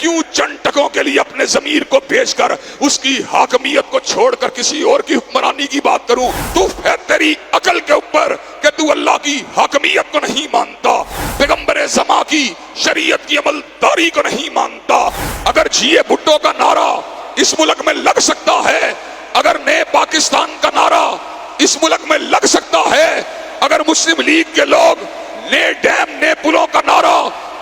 کیوں چند ٹکوں کے لیے اپنے ضمیر کو بیچ کر اس کی حاکمیت کو چھوڑ کر کسی اور کی حکمرانی کی بات کروں؟ تو ہے تیری عقل کے اوپر کہ تو اللہ کی حاکمیت کو نہیں مانتا، پیغمبر زمان کی شریعت کی عمل داری کو نہیں مانتا۔ اگر جیے بھٹو کا نعرہ اس ملک میں لگ سکتا ہے، اگر نئے پاکستان کا نعرہ اس ملک میں لگ سکتا ہے، اگر مسلم لیگ کے لوگ نئے ڈیم نئے پلوں کا نعرہ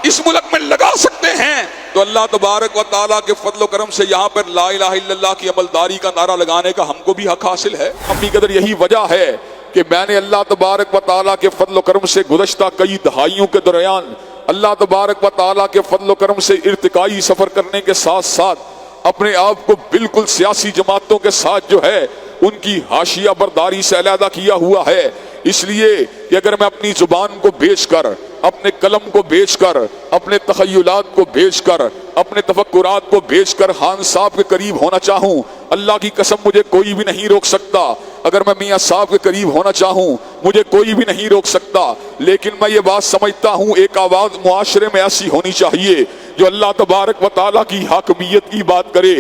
اس ملک میں لگا سکتے ہیں، تو اللہ تبارک و تعالیٰ کے فضل و کرم سے یہاں پر لا الہ الا اللہ کی عملداری کا نعرہ لگانے کا ہم کو بھی حق حاصل ہے۔ اپنی قدر یہی وجہ ہے کہ میں نے اللہ تبارک و تعالیٰ کے فضل و کرم سے گزشتہ کئی دہائیوں کے دوران اللہ تبارک و تعالیٰ کے فضل و کرم سے ارتقائی سفر کرنے کے ساتھ ساتھ اپنے آپ کو بالکل سیاسی جماعتوں کے ساتھ جو ہے ان کی حاشیہ برداری سے علیحدہ کیا ہوا ہے، اس لیے کہ اگر میں اپنی زبان کو بیچ کر، اپنے قلم کو بیچ کر، اپنے تخیلات کو بیچ کر، اپنے تفکرات کو بیچ کر خان صاحب کے قریب ہونا چاہوں، اللہ کی قسم مجھے کوئی بھی نہیں روک سکتا۔ اگر میں میاں صاحب کے قریب ہونا چاہوں مجھے کوئی بھی نہیں روک سکتا، لیکن میں یہ بات سمجھتا ہوں ایک آواز معاشرے میں ایسی ہونی چاہیے جو اللہ تبارک و تعالیٰ کی حاکمیت کی بات کرے،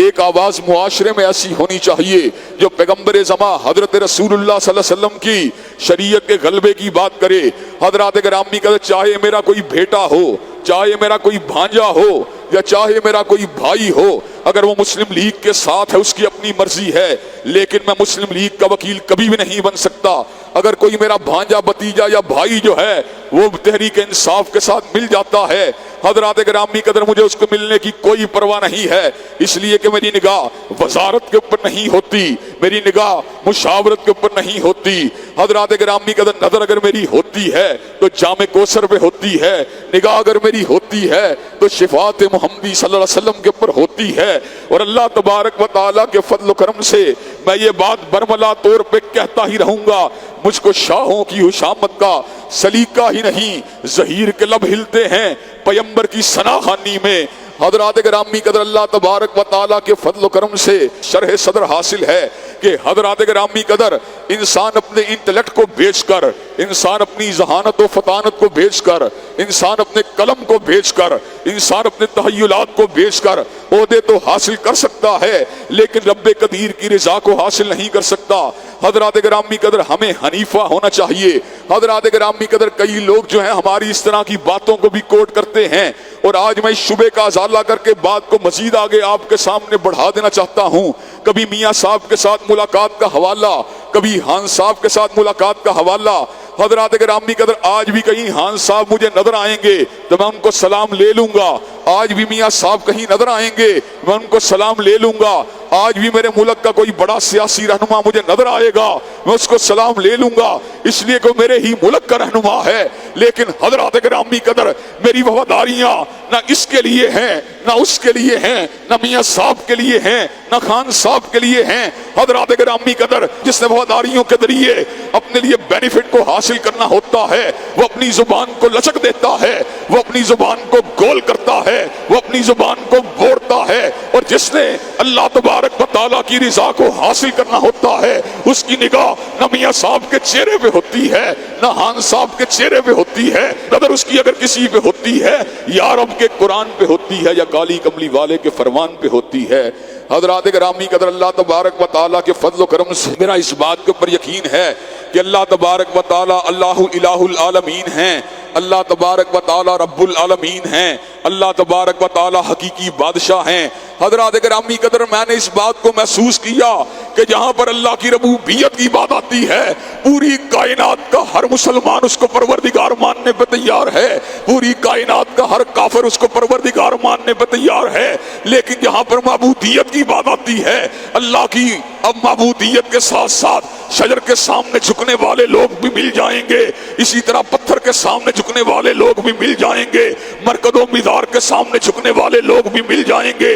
ایک آواز معاشرے میں ایسی ہونی چاہیے جو پیغمبر زمان حضرت رسول اللہ صلی اللہ علیہ وسلم کی شریعت کے غلبے کی بات کرے۔ حضرات گرامی کا چاہے میرا کوئی بیٹا ہو، چاہے میرا کوئی بھانجا ہو، یا چاہے میرا کوئی بھائی ہو، اگر وہ مسلم لیگ کے ساتھ ہے اس کی اپنی مرضی ہے، لیکن میں مسلم لیگ کا وکیل کبھی بھی نہیں بن سکتا۔ اگر کوئی میرا بھانجا بھتیجا یا بھائی جو ہے وہ تحریک انصاف کے ساتھ مل جاتا ہے، حضرات گرامی قدر مجھے اس کو ملنے کی کوئی پرواہ نہیں ہے، اس لیے کہ میری نگاہ وزارت کے اوپر نہیں ہوتی، میری نگاہ مشاورت کے اوپر نہیں ہوتی۔ حضرات گرامی قدر نظر اگر میری ہوتی ہے تو جامع کوثر پہ ہوتی ہے، نگاہ اگر میری ہوتی ہے تو شفاعت محمدی صلی اللہ علیہ وسلم کے اوپر ہوتی ہے، اور اللہ تبارک و تعالیٰ کے فضل و کرم سے میں یہ بات برملا طور پہ کہتا ہی رہوں گا، مجھ کو شاہوں کی حشامت کا سلیقہ ہی نہیں، زہیر کے لب ہلتے ہیں پیمبر کی ثنا خوانی میں۔ حضرات گرامی قدر اللہ تبارک و تعالیٰ کے فضل و کرم سے شرح صدر حاصل ہے کہ حضرات گرامی قدر انسان اپنے انٹلیکٹ کو بیچ کر، انسان اپنی ذہانت و فطانت کو بیچ کر، انسان اپنے قلم کو بیچ کر، انسان اپنے تخیلات کو بیچ کر عہدے تو حاصل کر سکتا ہے لیکن رب قدیر کی رضا کو حاصل نہیں کر سکتا۔ حضرات گرامی قدر ہمیں حنیفہ ہونا چاہیے۔ حضرات گرامی قدر کئی لوگ جو ہیں ہماری اس طرح کی باتوں کو بھی کوٹ کرتے ہیں، اور آج میں اس شبے کا ازالہ کر کے بات کو مزید آگے آپ کے سامنے بڑھا دینا چاہتا ہوں۔ کبھی میاں صاحب کے ساتھ ملاقات کا حوالہ، کبھی خان صاحب کے ساتھ ملاقات کا حوالہ۔ حضرات گرامی قدر آج بھی کہیں خان صاحب مجھے نظر آئیں گے تو میں ان کو سلام لے لوں گا، آج بھی میاں صاحب کہیں نظر آئیں گے میں ان کو سلام لے لوں گا، آج بھی میرے ملک کا کوئی بڑا سیاسی رہنما مجھے نظر آئے گا میں اس کو سلام لے لوں گا، اس لیے کہ میرے ہی ملک کا رہنما ہے۔ لیکن حضرات گرامی قدر میری وفاداریاں نہ اس کے لیے ہیں، نہ اس کے لیے ہیں، نہ میاں صاحب کے لیے ہیں، نہ خان صاحب کے لیے ہیں۔ حضرات گرامی قدر جس نے وفاداریوں کے ذریعے اپنے لیے بینیفٹ کو حاصل کرنا ہوتا ہے وہ اپنی زبان کو لچک دیتا ہے، وہ اپنی زبان کو گول کرتا ہے، وہ اپنی زبان کو بوڑتا ہے، اور جس نے اللہ تبارک و تعالیٰ کی رضا کو حاصل کرنا ہوتا ہے اس کی نگاہ نہ میاں صاحب کے چہرے پہ ہوتی ہے نہ خان صاحب کے چہرے پہ ہوتی ہے، نظر اس کی اگر کسی پہ ہوتی ہے یا رب کے قرآن پہ ہوتی ہے یا کالی کملی والے کے فرمان پہ ہوتی ہے۔ حضرات گرامی قدر اللہ تبارک و تعالیٰ کے فضل و کرم سے میرا اس بات کے اوپر یقین ہے کہ اللہ تبارک و تعالیٰ اللہ الہ العالمین ہیں، اللہ تبارک و تعالیٰ رب العالمین ہیں، اللہ تبارک و تعالیٰ حقیقی بادشاہ ہیں۔ حضرات گرامی قدر میں نے اس بات کو محسوس کیا کہ جہاں پر اللہ کی ربوبیت کی بات آتی ہے پوری کائنات کا ہر مسلمان اس کو پروردگار ماننے پہ تیار ہے، پوری کائنات کا ہر کافر اس کو پروردگار ماننے پہ تیار ہے، لیکن جہاں پر معبودیت کی بات آتی ہے اللہ کی، اب معبودیت کے ساتھ ساتھ شجر کے سامنے جھکنے والے لوگ بھی مل جائیں گے، اسی طرح پتھر کے سامنے جھکنے والے لوگ بھی مل جائیں گے، مرکز و مزار کے سامنے جھکنے والے لوگ بھی مل جائیں گے،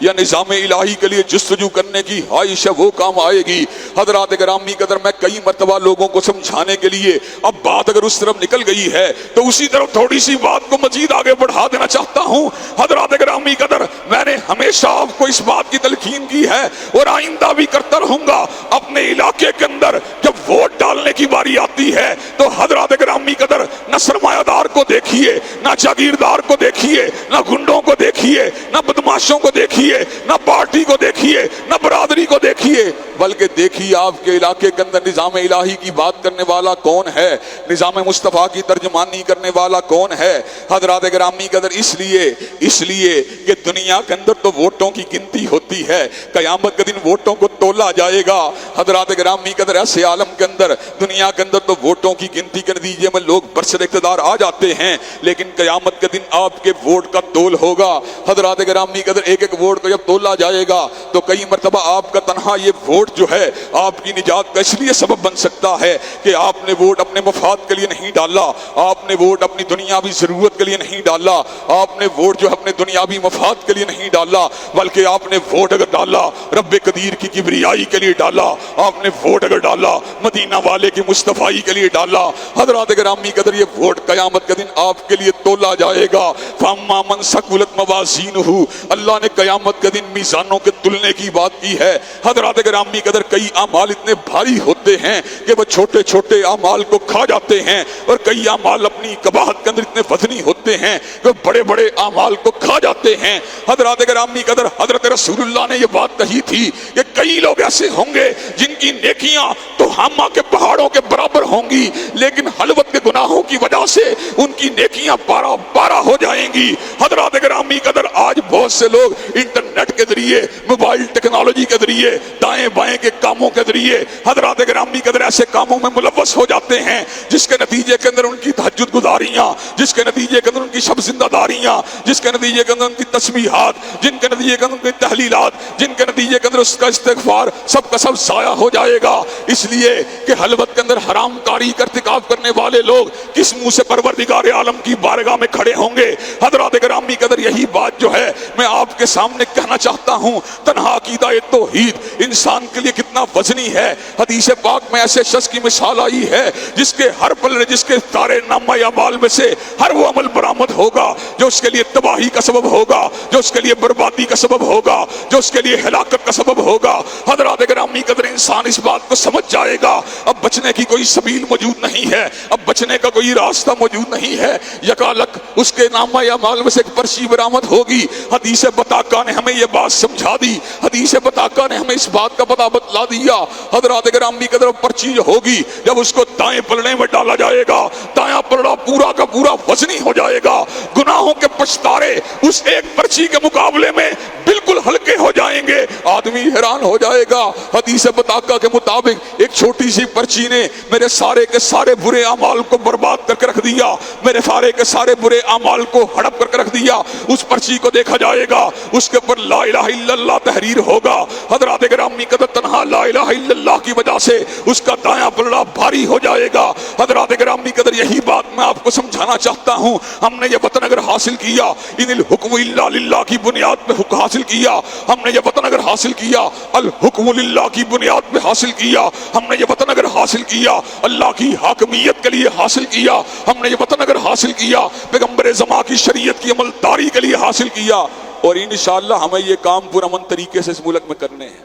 یا نظام الہی کے لیے جستجو کرنے کی خواہش ہے وہ کام آئے گی۔ حضرات گرامی قدر میں کئی مرتبہ لوگوں کو سمجھانے کے لیے اب بات اگر اس طرف نکل گئی ہے تو اسی طرف تھوڑی سی بات کو مزید آگے بڑھا دینا چاہتا ہوں۔ حضرات گرامی قدر میں نے ہمیشہ آپ کو اس بات کی تلقین کی ہے اور آئندہ بھی کرتا رہوں گا، اپنے علاقے کے اندر جب ووٹ ڈالنے کی باری آتی ہے تو حضرات گرامی قدر نہ سرمایہ دار کو دیکھیے، نہ جاگیردار کو دیکھیے، نہ گنڈوں کو دیکھیے، نہ بدماشوں کو دیکھیے، نہ پارٹی کو دیکھیے، نہ برادری کو دیکھیے، بلکہ دیکھیے آپ کے علاقے کے اندر نظام الہی کی بات کرنے والا کون ہے، نظام مصطفیٰ کی ترجمانی کرنے والا کون ہے۔ حضرات گرامی قدر اس لیے کہ دنیا کے اندر تو ووٹوں کی گنتی ہوتی ہے، قیامت کے دن ووٹوں کو تولا جائے گا۔ حضرات گرامی قدر ایسے عالم کے اندر دنیا کے اندر تو ووٹوں کی گنتی کے نتیجے میں لوگ برسر اقتدار آ جاتے ہیں، لیکن قیامت کے دن آپ کے ووٹ کا تول ہوگا۔ حضرات گرامی قدر ایک ایک ووٹ کو جب تولا جائے گا تو کئی مرتبہ آپ کا تنہا یہ ووٹ جو ہے آپ کی نجات کا اس لیے سبب بن سکتا ہے کہ آپ نے ووٹ اپنے مفاد کے لیے نہیں ڈالا، آپ نے ووٹ اپنی دنیاوی ضرورت کے لیے نہیں ڈالا، آپ نے ووٹ جو اپنے دنیاوی مفاد کے لیے نہیں ڈالا، بلکہ آپ نے ووٹ اگر ڈالا رب قدیر کی کبریائی کے لیے ڈالا، آپ نے ووٹ اگر ڈالا مدینہ والے کی مصطفائی کے لیے ڈالا۔ حضرات گرامی قدر یہ ووٹ قیامت کے دن آپ کے لیے تولا جائے گا۔ فَأَمَّا مَنْ ثَقُلَتْ مَوَازِينُهُ، اللہ نے قیامت کے دن میزانوں کے تلنے کی بات کی ہے۔ حضرات گرامی قدر کئی اعمال اتنے بھاری ہوتے ہیں کہ وہ چھوٹے چھوٹے اعمال کو کھا جاتے ہیں، اور کئی اعمال اپنی قباحت کے اندر اتنے وزنی ہوتے ہیں کہ بڑے بڑے اعمال کو کھا جاتے ہیں۔ حضرات گرامی قدر حضرت رسول اللہ نے یہ بات کہی تھی کہ کئی لوگ ایسے ہوں گے جن کی نیکیاں تو ہاما کے پہاڑوں کے برابر ہوں گی، لیکن حلوت کے گناہوں کی وجہ سے ان کی نیکیاں پارا پارا ہو جائیں گی۔ حضرات گرامی قدر آج بہت سے لوگ انٹرنیٹ کے ذریعے، موبائل ٹیکنالوجی کے ذریعے، دائیں بائیں کے کاموں کے ذریعے حضرات گرامی قدر ایسے کاموں میں ملوث ہو جاتے ہیں جس کے نتیجے کے اندر ان کی تہجد گزاریاں، جس کے نتیجے کے اندر ان کی شب زندہ داریاں، جس کے نتیجے کے اندر ان کی تسبیحات، جن کے نتیجے کے اندر ان کی تحلیلات، جن کے نتیجے کے اندر اس کا استغفار سب کا سب ضائع ہو جائے گا، اس لیے کہ حلوت کے اندر حرام کاری کا ارتکاب کرنے والے لوگ کس منہ سے پروردگار عالم کی بارگاہ میں کھڑے ہوں گے۔ حضرات گرامی قدر یہی بات جو ہے میں آپ کے سامنے کہنا چاہتا ہوں، تنہا عقیدہ توحید انسان کے لیے کتنا وزنی ہے۔ حدیث پاک میں ایسے شخص کی مثال آئی ہے جس کے ہر پلڑے، جس کے تارے نامہ اعمال میں سے ہر وہ عمل برآمد ہوگا جو اس کے لیے تباہی کا سبب ہوگا، جو اس کے لیے بربادی کا سبب ہوگا، جو اس کے لیے ہلاکت کا سبب ہوگا۔ حضرات گرامی قدر انسان اس بات کو سمجھ جائے گا اب بچنے کی کوئی سبیل موجود نہیں ہے، اب بچنے کا کوئی راستہ موجود نہیں ہے۔ یکالک اس کے نامہ اعمال میں سے ایک پرچی برآمد ہوگی۔ حدیث بطاقہ نے ہمیں یہ بات سمجھا دی، حدیث بطاقہ نے ہمیں اس بات کا پتہ بتلا دیا۔ حضرات گرامی قدر پرچی جو ہوگی جب اس کو دائیں پلڑے میں ڈالا جائے گا، دایاں پلڑا پورا کا پورا وزنی ہو جائے گا، گناہوں کے پچھتارے اس ایک پرچی کے مقابلے میں بالکل ہلکے ہو جائیں گے۔ آدمی حیران ہو جائے گا۔ حدیث بطاقہ کے مطابق ایک چھوٹی سی پرچی نے میرے سارے کے سارے برے اعمال کو برباد کر کے رکھ دیا، میرے سارے کے سارے برے اعمال کو ہڑپ کر کے رکھ دیا۔ اس پرچی کو دیکھا جائے گا، اس کے اوپر لا الہ الا اللہ تحریر ہوگا۔ حضرات گرامی قدر تنہا لا الہ الا اللہ کی وجہ سے اس کا دایاں پلڑا بھاری ہو جائے گا۔ حضرات گرامی قدر یہی بات میں آپ کو سمجھانا چاہتا ہوں۔ ہم نے یہ وطن اگر حاصل کیا، ان الحکم الا للہ کی بنیاد پہ حکم حاصل کیا، ہم نے یہ وطن اگر حاصل کیا الحکم للہ کی بنیاد پہ حاصل کیا، ہم نے یہ وطن اگر حاصل کیا اللہ کی حاکمیت کے لیے حاصل کیا، ہم نے یہ وطن اگر حاصل کیا پیغمبر زمان کی شریعت کی عمل داری کے لیے حاصل کیا، اور انشاءاللہ ہمیں یہ کام پرامن طریقے سے اس ملک میں کرنے ہیں۔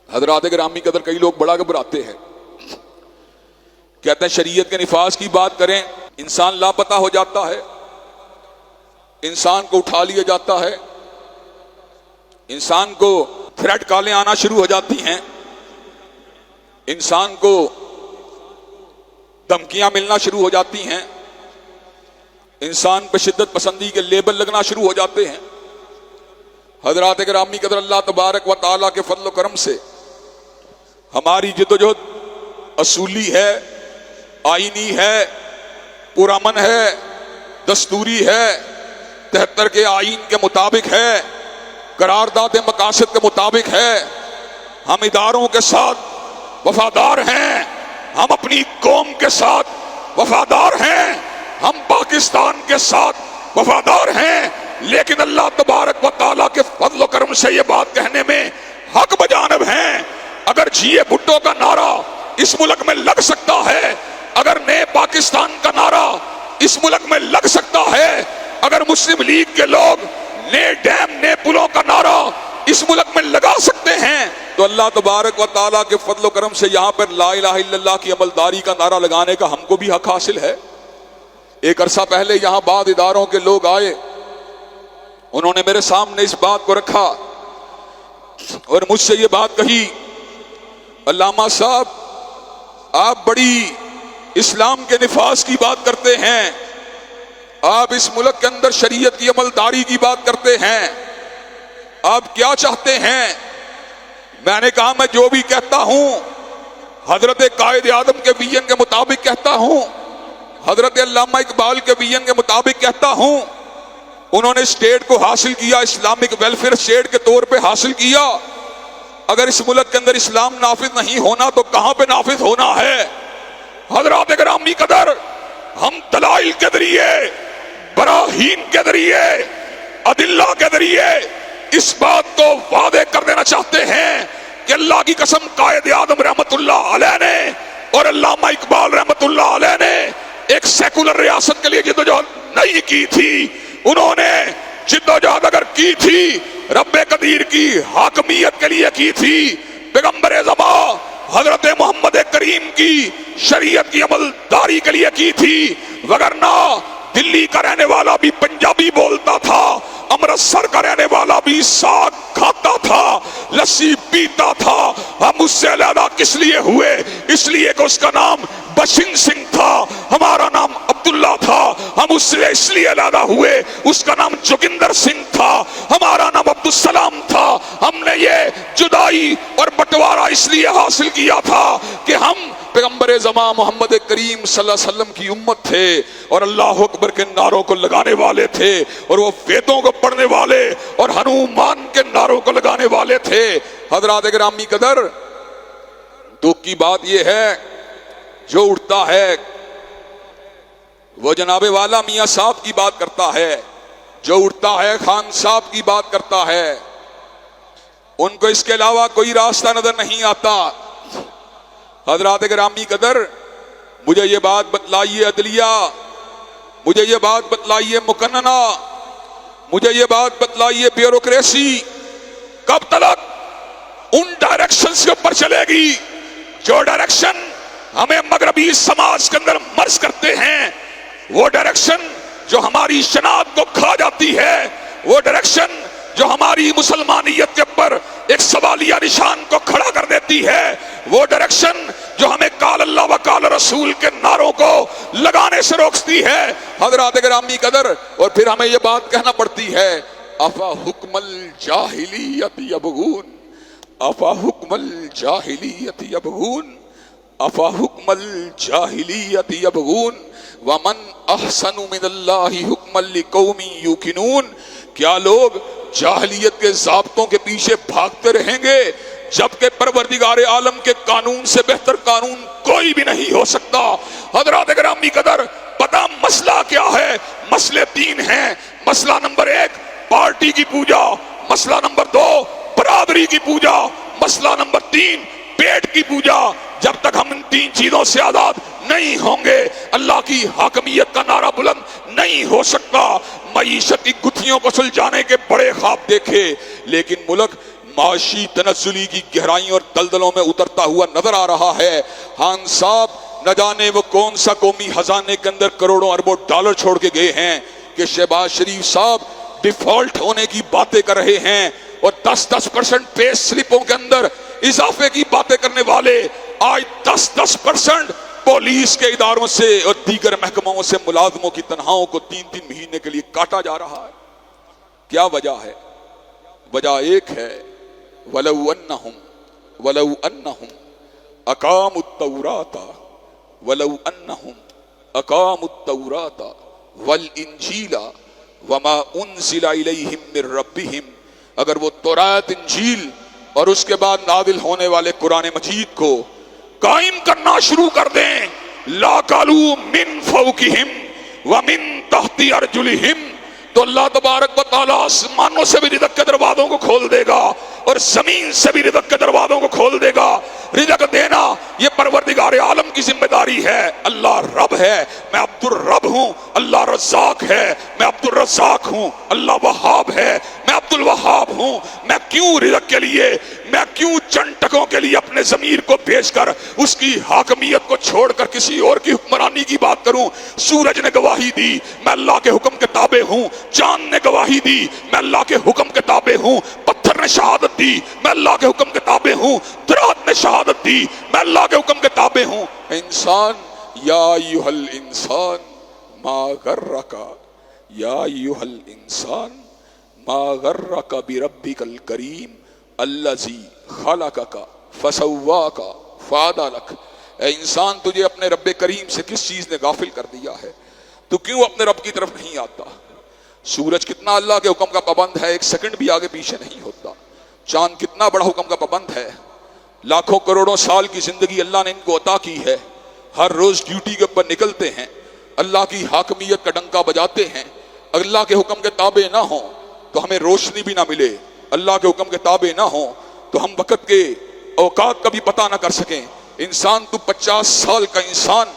حضرات گرامی قدر کئی لوگ بڑا گھبراتے ہیں، کہتے ہیں شریعت کے نفاذ کی بات کریں، انسان لاپتہ ہو جاتا ہے، انسان کو اٹھا لیا جاتا ہے، انسان کو تھریٹ کالیں آنا شروع ہو جاتی ہیں، انسان کو دھمکیاں ملنا شروع ہو جاتی ہیں، انسان پہ شدت پسندی کے لیبل لگنا شروع ہو جاتے ہیں۔ حضرات گرامی قدر اللہ تبارک و تعالیٰ کے فضل و کرم سے ہماری جدوجہد اصولی ہے، آئینی ہے، پرامن ہے، دستوری ہے، 73 کے آئین کے مطابق ہے، قرارداد مقاصد کے مطابق ہے۔ ہم اداروں کے ساتھ وفادار ہیں، ہم اپنی قوم کے ساتھ وفادار ہیں، ہم پاکستان کے ساتھ وفادار ہیں، لیکن اللہ تبارک و تعالیٰ کے فضل و کرم سے یہ بات کہنے میں حق بجانب ہیں. اگر جیے بھٹو کا نعرہ اس ملک میں لگ سکتا ہے، اگر نئے پاکستان کا نعرہ اس ملک میں لگ سکتا ہے، اگر مسلم لیگ کے لوگ نئے ڈیم نئے پلوں کا نعرہ اس ملک میں لگا سکتے ہیں، تو اللہ تبارک و تعالیٰ کے فضل و کرم سے یہاں پر لا الہ الا اللہ کی عملداری کا نعرہ لگانے کا ہم کو بھی حق حاصل ہے. ایک عرصہ پہلے یہاں بعض اداروں کے لوگ آئے، انہوں نے میرے سامنے اس بات کو رکھا اور مجھ سے یہ بات کہی، علامہ صاحب آپ بڑی اسلام کے نفاذ کی بات کرتے ہیں، آپ اس ملک کے اندر شریعت کی عملداری کی بات کرتے ہیں، آپ کیا چاہتے ہیں؟ میں نے کہا میں جو بھی کہتا ہوں حضرت قائد اعظم کے ویژن کے مطابق کہتا ہوں، حضرت علامہ اقبال کے ویژن کے مطابق کہتا ہوں. انہوں نے اسٹیٹ کو حاصل کیا، اسلامک ویلفیئر اسٹیٹ کے طور پہ حاصل کیا. اگر اس ملک کے اندر اسلام نافذ نہیں ہونا تو کہاں پہ نافذ ہونا ہے؟ حضرات گرامی قدر، ہم دلائل کے ذریعے، براہین کے ذریعے، ادلہ کے ذریعے اس بات کو واضح کر دینا چاہتے ہیں کہ اللہ کی قسم قائد اعظم رحمت اللہ علیہ نے اور علامہ اقبال رحمت اللہ علیہ نے ایک سیکولر ریاست کے لیے جدوجہد نہیں کی تھی. انہوں نے جدوجہد اگر کی تھی رب قدیر کی حاکمیت کے لیے کی تھی، پیغمبر زمان حضرت محمد کریم کی شریعت کی عملداری کے لیے کی تھی، وگرنہ دلی کا رہنے والا بھی پنجابی بولتا تھا، امرتسر کا رہنے والا بھی ساگ کھاتا تھا، لسی پیتا تھا. ہم اس سے علیحدہ کس لیے ہوئے؟ اس لیے کہ اس کا نام بشنگ سنگھ تھا، ہمارا نام عبداللہ تھا. ہم اس سے اس لیے علیحدہ ہوئے، اس کا نام جوگندر سنگھ تھا، ہمارا نام عبدالسلام تھا. ہم نے یہ جدائی اور بٹوارا اس لیے حاصل کیا تھا کہ ہم پیغمبر زمان محمد کریم صلی اللہ علیہ وسلم کی امت تھے اور اللہ اکبر کے نعروں کو لگانے والے تھے، اور وہ ویدوں کو پڑھنے والے اور ہنومان کے نعروں کو لگانے والے تھے. حضرات گرامی قدر، دکھ کی بات یہ ہے جو اٹھتا ہے وہ جناب والا میاں صاحب کی بات کرتا ہے، جو اٹھتا ہے خان صاحب کی بات کرتا ہے، ان کو اس کے علاوہ کوئی راستہ نظر نہیں آتا. حضرات گرامی قدر، مجھے یہ بات بتلائیے عدلیہ، مجھے یہ بات بتلائیے مقننہ، مجھے یہ بات بتلائیے بیوروکریسی، کب تک ان ڈائریکشن کے اوپر چلے گی جو ڈائریکشن ہمیں مغربی سماج کے اندر مرض کرتے ہیں، وہ ڈائریکشن جو ہماری شناخت کو کھا جاتی ہے، وہ ڈائریکشن جو ہماری مسلمانیت کے اوپر ایک سوالیہ نشان کو کھڑا کر دیتی ہے، وہ ڈائریکشن جو ہمیں قال اللہ و قال رسول کے نعروں کو لگانے سے روکتی ہے. حضرات گرامی قدر، اور پھر ہمیں یہ بات کہنا پڑتی ہے، افا حکم الجاہلیت یبغون، افا حکم الجاہلیت یبغون، افا حکم الجاہلیت یبغون ومن احسن من اللہ حکما لقوم یوقنون. کیا لوگ جاہلیت کے ضابطوں کے پیچھے بھاگتے رہیں گے جبکہ پروردگار عالم کے قانون سے بہتر قانون کوئی بھی نہیں ہو سکتا؟ حضرات گرامی قدر، پتہ مسئلہ کیا ہے؟ مسئلے تین ہیں. مسئلہ نمبر ایک پارٹی کی پوجا، مسئلہ نمبر دو برادری کی پوجا، مسئلہ نمبر تین پیٹ کی پوجا. جب تک ہم ان تین چیزوں سے آزاد نہیں ہوں گے اللہ کی حاکمیت کا نعرہ بلند نہیں ہو سکتا. معیشت کی گتھیوں کو سلجھانے کے بڑے خواب دیکھے، لیکن ملک معاشی تنزلی کی گہرائیوں اور دلدلوں میں اترتا ہوا نظر آ رہا ہے. خان صاحب نہ جانے وہ کون سا قومی خزانے کے اندر کروڑوں اربوں ڈالر چھوڑ کے گئے ہیں کہ شہباز شریف صاحب ڈیفالٹ ہونے کی باتیں کر رہے ہیں اور 10% پے سلپوں کے اندر اضافے کی باتیں کرنے والے آج 10% پولیس کے اداروں سے اور دیگر محکموں سے ملازموں کی تنخواہوں کو 3 مہینے کے لیے کاٹا جا رہا ہے. کیا وجہ ہے؟ وجہ ایک ہے، وَلَوْ أَنَّهُمْ أَقَامُوا التَّوْرَاةَ وَلَوْ أَنَّهُمْ أَقَامُوا التَّوْرَاةَ وَالْإِنْجِيلَ وَمَا أُنزِلَ إِلَيْهِمْ مِنْ رَبِّهِمْ، اگر وہ تورات، انجیل اور اس کے بعد نازل ہونے والے قرآن مجید کو قائم کرنا شروع کر دیں، لا قالوا من فوقہم ومن تحت ارجلہم، تو اللہ تبارک و تعالیٰ آسمانوں سے بھی رزق کے دروازوں کو کھول دے گا اور زمین سے بھی رزق کے دروازوں کو کھول دے گا۔ رزق دینا یہ پروردگار عالم کی ذمہ داری ہے۔ اللہ رب ہے، میں عبد الرب ہوں۔ اللہ رزاق ہے، میں عبد الرزاق ہوں۔ اللہ وہاب ہے، میں عبد الوہاب ہوں۔ میں کیوں رزق کے لیے، میں کیوں چند ٹکوں کے لیے اپنے ضمیر کو بیچ کر اس کی حاکمیت کو چھوڑ کر کسی اور کی حکمرانی کی بات کروں؟ سورج نے گواہی دی میں اللہ کے حکم کے تابع ہوں، چاند نے گواہی دی میں اللہ کے حکم کے تابع ہوں، پتھر نے شہادت دی میں اللہ کے حکم کے تابع ہوں، درخت نے شہادت دی میں اللہ کے حکم کے تابع ہوں۔ انسان یا ایھا الانسان ما غرک، یا ایھا الانسان ما غرک بربک الکریم الذی خلقک فسواک فعدلک۔ اے انسان، تجھے اپنے رب کریم سے کس چیز نے غافل کر دیا ہے؟ تو کیوں اپنے رب کی طرف نہیں آتا؟ سورج کتنا اللہ کے حکم کا پابند ہے، ایک سیکنڈ بھی آگے پیچھے نہیں ہوتا۔ چاند کتنا بڑا حکم کا پابند ہے، لاکھوں کروڑوں سال کی زندگی اللہ نے ان کو عطا کی ہے، ہر روز ڈیوٹی کے اوپر نکلتے ہیں، اللہ کی حاکمیت کا ڈنکا بجاتے ہیں۔ اللہ کے حکم کے تابع نہ ہوں تو ہمیں روشنی بھی نہ ملے، اللہ کے حکم کے تابع نہ ہوں تو ہم وقت کے اوقات کا بھی پتہ نہ کر سکیں۔ انسان تو 50 سال کا انسان،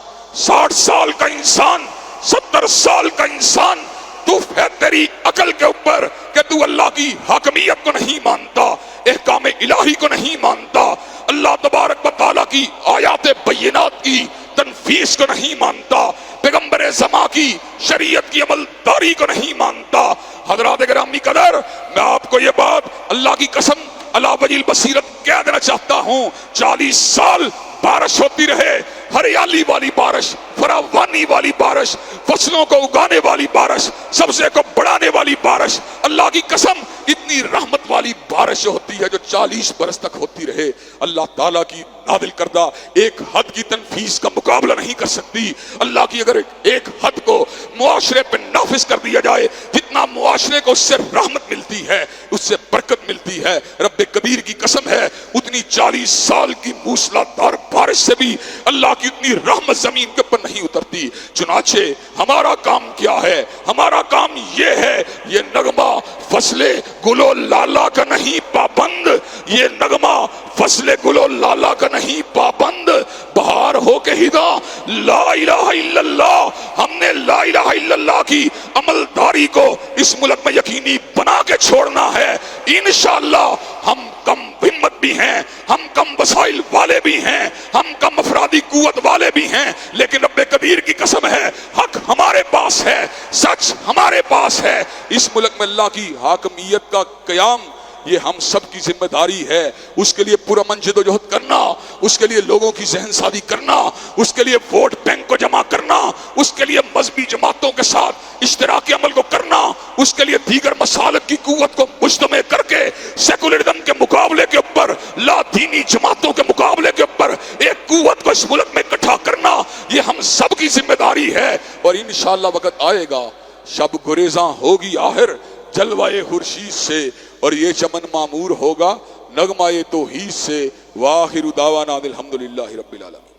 60 سال کا انسان، 70 سال کا انسان، تو ہے تیری عقل کے اوپر کہ تو اللہ کی حاکمیت کو نہیں مانتا، احکام الہی کو نہیں مانتا، اللہ تبارک و تعالیٰ کی آیات بینات کی تنفیذ کو نہیں مانتا، پیغمبر زمان کی شریعت کی عمل داری کو نہیں مانتا۔ حضرات گرامی قدر، میں آپ کو یہ بات اللہ کی قسم علی وجہ البصیرت کہہ دینا چاہتا ہوں، 40 سال بارش ہوتی رہے، ہریالی والی بارش، فراوانی والی بارش، فصلوں کو اگانے والی بارش، سبزے کو بڑھانے والی بارش، اللہ کی قسم اتنی رحمت والی بارش ہوتی ہے جو 40 برس تک ہوتی رہے، اللہ تعالیٰ کی نازل کردہ ایک حد کی تنفیذ کا مقابلہ نہیں کر سکتی۔ اللہ کی اگر ایک حد کو معاشرے پہ نافذ کر دیا جائے، جتنا معاشرے کو اس سے رحمت ملتی ہے، اس سے برکت ملتی ہے، رب کبیر کی قسم ہے اتنی 40 سال کی موسلادھار بارش سے بھی اللہ کی اتنی رحمت زمین کے اوپر نہیں اترتی۔ چنانچہ ہمارا کام کیا ہے؟ ہمارا کام یہ ہے، یہ نغمہ فصل گل و لالا کا نہیں پابند، یہ نغمہ فصل گل و لالا کا نہیں پابند، بہار ہو کے ہدا لا الہ الا اللہ۔ ہم نے لا الہ الا اللہ کی عمل داری کو اس ملک میں یقینی بنا کے چھوڑنا ہے۔ انشاءاللہ ہم کم ہمت بھی ہیں، ہم کم وسائل والے بھی ہیں، ہم کم افرادی قوت والے بھی ہیں، لیکن رب کبیر کی قسم ہے حق ہمارے پاس ہے، سچ ہمارے پاس ہے۔ اس ملک میں اللہ کی حاکمیت کا قیام یہ ہم سب کی ذمہ داری ہے۔ اس کے لیے پورا منجد و جہد کرنا، اس کے لیے لوگوں کی ذہن سازی کرنا، اس کے لیے ووٹ بینک کو جمع کرنا، اس کے لیے مذہبی جماعتوں کے ساتھ اشتراکی عمل کو کرنا، اس کے لیے دیگر مسالک کی قوت کو مجتمع کر کے سیکولرزم کے مقابلے کے اوپر، لا دینی جماعتوں کے مقابلے کے اوپر ایک قوت کو اس ملک میں اکٹھا کرنا، یہ ہم سب کی ذمہ داری ہے۔ اور انشاءاللہ وقت آئے گا، شب گریزاں ہوگی آخر جلوائے خورشید سے، اور یہ چمن معمور ہوگا نغمہ توحید سے۔ وآخر دعوانا الحمدللہ رب العالمین۔